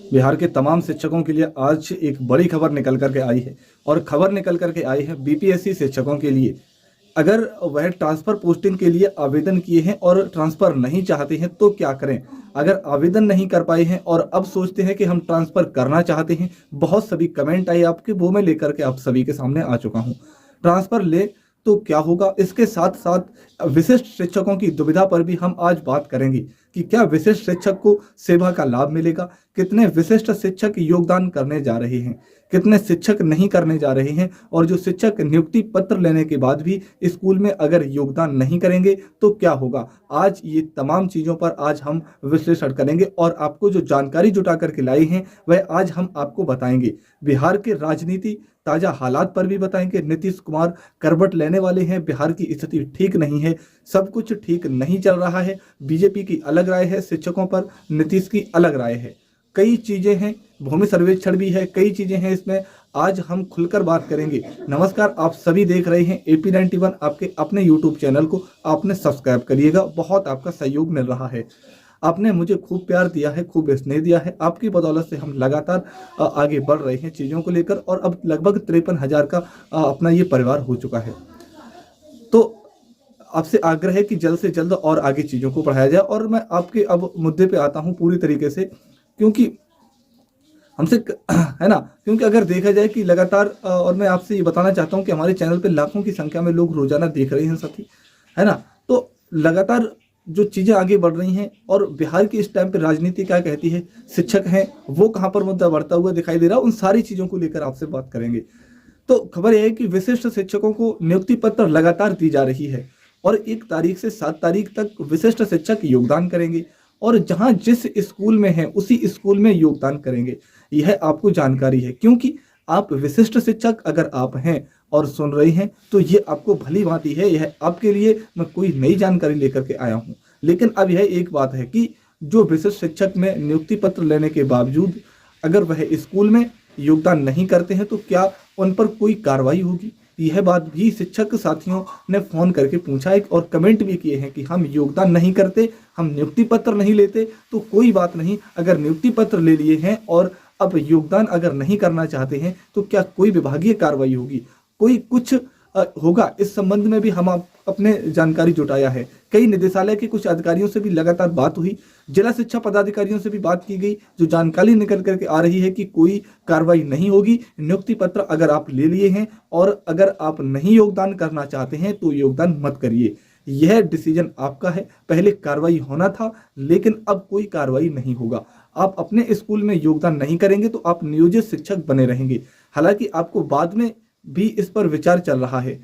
बिहार के तमाम शिक्षकों के लिए आज एक बड़ी खबर निकल करके आई है और खबर निकल करके आई है बीपीएससी शिक्षकों के लिए। अगर वह ट्रांसफर पोस्टिंग के लिए आवेदन किए हैं और ट्रांसफर नहीं चाहते हैं तो क्या करें। अगर आवेदन नहीं कर पाए हैं और अब सोचते हैं कि हम ट्रांसफर करना चाहते हैं, बहुत सभी कमेंट आए आपके, वो मैं लेकर के आप सभी के सामने आ चुका हूं। ट्रांसफर ले तो क्या होगा, इसके साथ साथ विशिष्ट शिक्षकों की दुविधा पर भी हम आज बात करेंगे कि क्या विशिष्ट शिक्षक को सेवा का लाभ मिलेगा, कितने विशिष्ट शिक्षक योगदान करने जा रहे हैं, कितने शिक्षक नहीं करने जा रहे हैं, और जो शिक्षक नियुक्ति पत्र लेने के बाद भी स्कूल में अगर योगदान नहीं करेंगे तो क्या होगा। आज ये तमाम चीज़ों पर आज हम विश्लेषण करेंगे और आपको जो जानकारी जुटा करके लाई हैं वह आज हम आपको बताएंगे। बिहार के राजनीति ताजा हालात पर भी बताएंगे। नीतीश कुमार करवट लेने वाले हैं, बिहार की स्थिति ठीक नहीं है, सब कुछ ठीक नहीं चल रहा है। बीजेपी की अलग राय है, शिक्षकों पर नीतीश की अलग राय है, कई चीजें हैं, भूमि सर्वेक्षण भी है, कई चीजें हैं, इसमें आज हम खुलकर बात करेंगे। नमस्कार, आप सभी देख रहे हैं AP91, आपके अपने यूट्यूब चैनल को आपने सब्सक्राइब करिएगा, बहुत आपका सहयोग मिल रहा है। आपने मुझे खूब प्यार दिया है, खूब स्नेह दिया है, आपकी बदौलत से हम लगातार आगे बढ़ रहे हैं चीज़ों को लेकर, और अब लगभग 53,000 का अपना ये परिवार हो चुका है। तो आपसे आग्रह है कि जल्द से जल्द और आगे चीज़ों को बढ़ाया जाए। और मैं आपके अब मुद्दे पे आता हूँ पूरी तरीके से, क्योंकि हमसे है ना, क्योंकि अगर देखा जाए कि लगातार और मैं आपसे ये बताना चाहता हूँ कि हमारे चैनल पे लाखों की संख्या में लोग रोजाना देख रहे हैं साथी, है ना। तो लगातार जो चीज़ें आगे बढ़ रही हैं, और बिहार की इस टाइम पे राजनीति क्या कहती है, शिक्षक हैं वो कहाँ पर मुद्दा बढ़ता हुआ दिखाई दे रहा है, उन सारी चीज़ों को लेकर आपसे बात करेंगे। तो खबर यह है कि विशिष्ट शिक्षकों को नियुक्ति पत्र लगातार दी जा रही है और 1 तारीख से 7 तारीख तक विशिष्ट शिक्षक योगदान करेंगे, और जहां जिस स्कूल में है उसी स्कूल में योगदान करेंगे। यह आपको जानकारी है, क्योंकि आप विशिष्ट शिक्षक अगर आप हैं और सुन रहे हैं तो ये आपको भली भांति है, यह आपके लिए मैं कोई नई जानकारी लेकर के आया हूं। लेकिन अब यह एक बात है कि जो विशिष्ट शिक्षक में नियुक्ति पत्र लेने के बावजूद अगर वह स्कूल में योगदान नहीं करते हैं तो क्या उन पर कोई कार्रवाई होगी। यह बात भी शिक्षक साथियों ने फोन करके पूछा है और कमेंट भी किए हैं कि हम योगदान नहीं करते, हम नियुक्ति पत्र नहीं लेते। तो कोई बात नहीं, अगर नियुक्ति पत्र ले लिए हैं और अब योगदान अगर नहीं करना चाहते हैं तो क्या कोई विभागीय कार्रवाई होगी, कोई कुछ होगा। इस संबंध में भी हम अपने जानकारी जुटाया है। कई निदेशालय के कुछ अधिकारियों से भी लगातार बात हुई, जिला शिक्षा पदाधिकारियों से भी बात की गई, जो जानकारी निकल करके आ रही है कि कोई कार्रवाई नहीं होगी। नियुक्ति पत्र अगर आप ले लिए हैं और अगर आप नहीं योगदान करना चाहते हैं तो योगदान मत करिए, यह डिसीजन आपका है। पहले कार्रवाई होना था लेकिन अब कोई कार्रवाई नहीं होगा। आप अपने स्कूल में योगदान नहीं करेंगे तो आप नियोजित शिक्षक बने रहेंगे। हालांकि आपको बाद में भी इस पर विचार चल रहा है,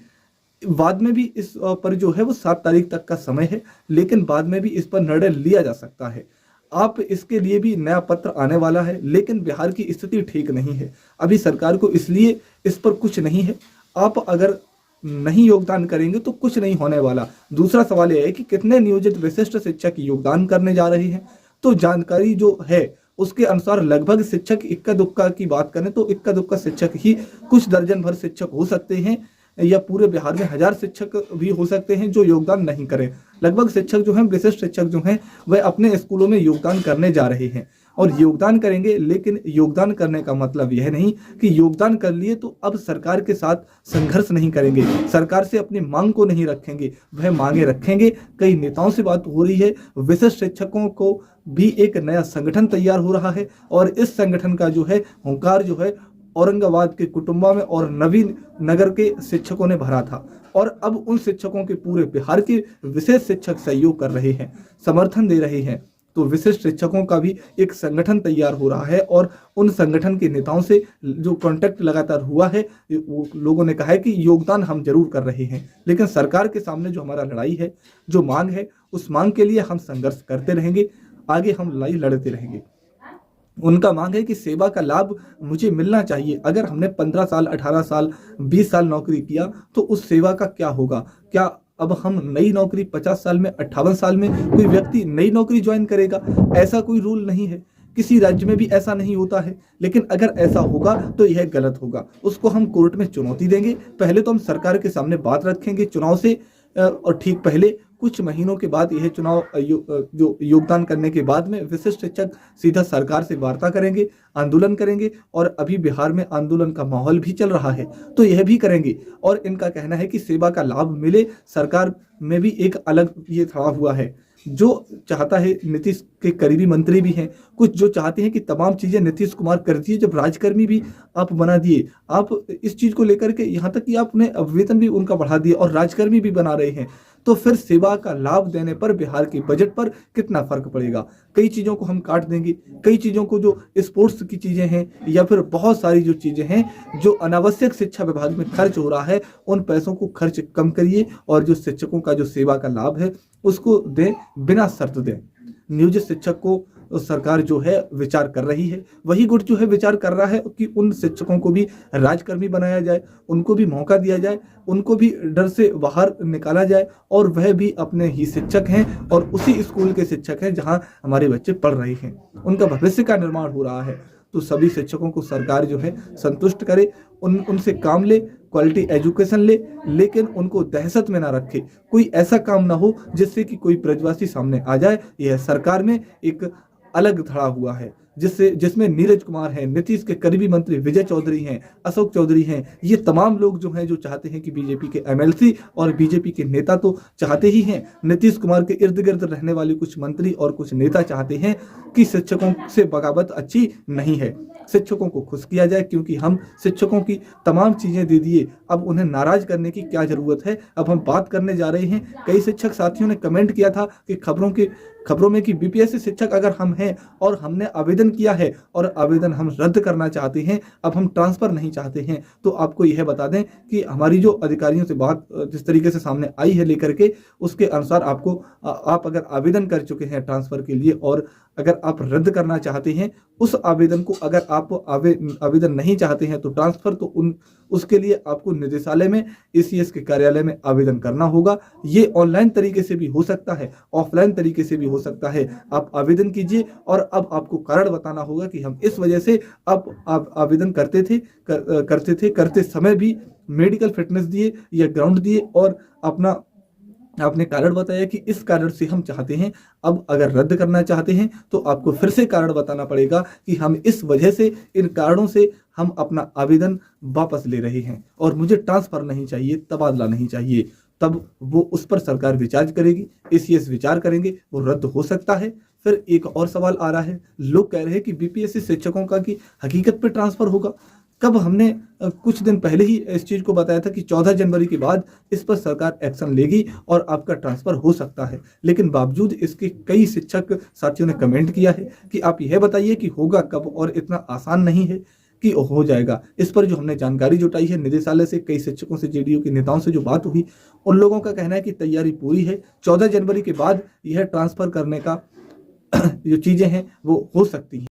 बाद में भी इस पर जो है वो 7 तारीख तक का समय है, लेकिन बाद में भी इस पर निर्णय लिया जा सकता है। आप इसके लिए भी नया पत्र आने वाला है, लेकिन बिहार की स्थिति ठीक नहीं है अभी, सरकार को इसलिए इस पर कुछ नहीं है। आप अगर नहीं योगदान करेंगे तो कुछ नहीं होने वाला। दूसरा सवाल यह है कि कितने नियोजित विशिष्ट शिक्षक योगदान करने जा रहे हैं। तो जानकारी जो है उसके अनुसार लगभग शिक्षक इक्का दुक्का की बात करें तो इक्का दुक्का शिक्षक ही, कुछ दर्जन भर शिक्षक हो सकते हैं, या पूरे बिहार में 1000 शिक्षक भी हो सकते हैं जो योगदान नहीं करें। लगभग शिक्षक जो हैं, विशिष्ट शिक्षक जो हैं, वह अपने स्कूलों में योगदान करने जा रहे हैं और योगदान करेंगे। लेकिन योगदान करने का मतलब यह नहीं कि योगदान कर लिए तो अब सरकार के साथ संघर्ष नहीं करेंगे, सरकार से अपनी मांग को नहीं रखेंगे, वह मांगे रखेंगे। कई नेताओं से बात हो रही है, विशिष्ट शिक्षकों को भी एक नया संगठन तैयार हो रहा है और इस संगठन का जो है हुंकार जो है औरंगाबाद के कुटुंबा में और नवीन नगर के शिक्षकों ने भरा था, और अब उन शिक्षकों के पूरे बिहार के विशेष शिक्षक सहयोग कर रहे हैं, समर्थन दे रहे हैं। तो विशिष्ट शिक्षकों का भी एक संगठन तैयार हो रहा है और उन संगठन के नेताओं से जो कांटेक्ट लगातार हुआ है, वो लोगों ने कहा है कि योगदान हम जरूर कर रहे हैं, लेकिन सरकार के सामने जो हमारा लड़ाई है, जो मांग है, उस मांग के लिए हम संघर्ष करते रहेंगे, आगे हम लड़ाई लड़ते रहेंगे। उनका मांग है कि सेवा का लाभ मुझे मिलना चाहिए। अगर हमने 15 साल, 18 साल, 20 साल नौकरी किया तो उस सेवा का क्या होगा। क्या अब हम नई नौकरी 50 साल में, 58 साल में कोई व्यक्ति नई नौकरी ज्वाइन करेगा? ऐसा कोई रूल नहीं है, किसी राज्य में भी ऐसा नहीं होता है। लेकिन अगर ऐसा होगा तो यह गलत होगा, उसको हम कोर्ट में चुनौती देंगे। पहले तो हम सरकार के सामने बात रखेंगे चुनाव से और ठीक पहले कुछ महीनों के बाद यह चुनाव जो योगदान करने के बाद में विशिष्ट शिक्षक सीधा सरकार से वार्ता करेंगे, आंदोलन करेंगे, और अभी बिहार में आंदोलन का माहौल भी चल रहा है तो यह भी करेंगे। और इनका कहना है कि सेवा का लाभ मिले, सरकार में भी एक अलग ये खड़ा हुआ है। जो चाहता है, नीतीश के करीबी मंत्री भी हैं, कुछ जो चाहते हैं कि तमाम चीजें नीतीश कुमार कर दिए, जब राजकर्मी भी आप बना दिए, आप इस चीज को लेकर के यहाँ तक कि आपने वेतन भी उनका बढ़ा दिया और राजकर्मी भी बना रहे हैं, तो फिर सेवा का लाभ देने पर बिहार के बजट पर कितना फर्क पड़ेगा। कई चीजों को हम काट देंगे, कई चीजों को जो स्पोर्ट्स की चीजें हैं या फिर बहुत सारी जो चीजें हैं जो अनावश्यक शिक्षा विभाग में खर्च हो रहा है, उन पैसों को खर्च कम करिए और जो शिक्षकों का जो सेवा का लाभ है उसको दें, बिना शर्त दें। नियोजित शिक्षक को सरकार जो है विचार कर रही है, वही गुट जो है विचार कर रहा है कि उन शिक्षकों को भी राजकर्मी बनाया जाए, उनको भी मौका दिया जाए, उनको भी डर से बाहर निकाला जाए, और वह भी अपने ही शिक्षक हैं और उसी स्कूल के शिक्षक हैं जहां हमारे बच्चे पढ़ रहे हैं, उनका भविष्य का निर्माण हो रहा है। तो सभी शिक्षकों को सरकार जो है संतुष्ट करे, उनसे काम ले, क्वालिटी एजुकेशन ले, लेकिन उनको दहशत में ना रखे। कोई ऐसा काम ना हो जिससे कि कोई ब्रजवासी सामने आ जाए। यह सरकार में एक अलग धड़ा हुआ है जिसमें नीरज कुमार हैं, नीतीश के करीबी मंत्री विजय चौधरी हैं, अशोक चौधरी हैं, ये तमाम लोग जो हैं जो चाहते हैं कि बीजेपी के एमएलसी और बीजेपी के नेता तो चाहते ही हैं, नीतीश कुमार के इर्द गिर्द रहने वाले कुछ मंत्री और कुछ नेता चाहते हैं कि शिक्षकों से बगावत अच्छी नहीं है, शिक्षकों को खुश किया जाए, क्योंकि हम शिक्षकों की तमाम चीजें दे दिए, अब उन्हें नाराज करने की क्या जरूरत है। अब हम बात करने जा रहे हैं, कई शिक्षक साथियों ने कमेंट किया था कि खबरों में कि बीपीएससी शिक्षक अगर हम हैं और हमने आवेदन किया है और आवेदन हम रद्द करना चाहते हैं, अब हम ट्रांसफर नहीं चाहते हैं, तो आपको यह बता दें कि हमारी जो अधिकारियों से बात जिस तरीके से सामने आई है लेकर के, उसके अनुसार आप अगर आवेदन कर चुके हैं ट्रांसफर के लिए और अगर आप रद्द करना चाहते हैं उस आवेदन को, अगर आप आवेदन नहीं चाहते हैं तो ट्रांसफर, तो उसके लिए आपको निदेशालय में एसीएस के कार्यालय में आवेदन करना होगा। ये ऑनलाइन तरीके से भी हो सकता है, ऑफलाइन तरीके से भी हो सकता है। आप आवेदन कीजिए और अब आपको कारण बताना होगा कि हम इस वजह से अब आप आवेदन करते समय भी मेडिकल फिटनेस दिए या ग्राउंड दिए और आपने कारण बताया कि इस कारण से हम चाहते हैं। अब अगर रद्द करना चाहते हैं तो आपको फिर से कारण बताना पड़ेगा कि हम इस वजह से, इन कारणों से हम अपना आवेदन वापस ले रहे हैं और मुझे ट्रांसफर नहीं चाहिए, तबादला नहीं चाहिए। तब वो उस पर सरकार विचार करेगी, एसीएस विचार करेंगे, वो रद्द हो सकता है। फिर एक और सवाल आ रहा है, लोग कह रहे हैं कि बीपीएससी शिक्षकों का की हकीकत पे ट्रांसफर होगा कब। हमने कुछ दिन पहले ही इस चीज को बताया था कि 14 जनवरी के बाद इस पर सरकार एक्शन लेगी और आपका ट्रांसफर हो सकता है, लेकिन बावजूद इसके कई शिक्षक साथियों ने कमेंट किया है कि आप यह बताइए कि होगा कब, और इतना आसान नहीं है कि हो जाएगा। इस पर जो हमने जानकारी जुटाई है निदेशालय से, कई शिक्षकों से, जेडीयू के नेताओं से जो बात हुई, उन लोगों का कहना है कि तैयारी पूरी है, 14 जनवरी के बाद यह ट्रांसफर करने का जो चीजें हैं वो हो सकती हैं।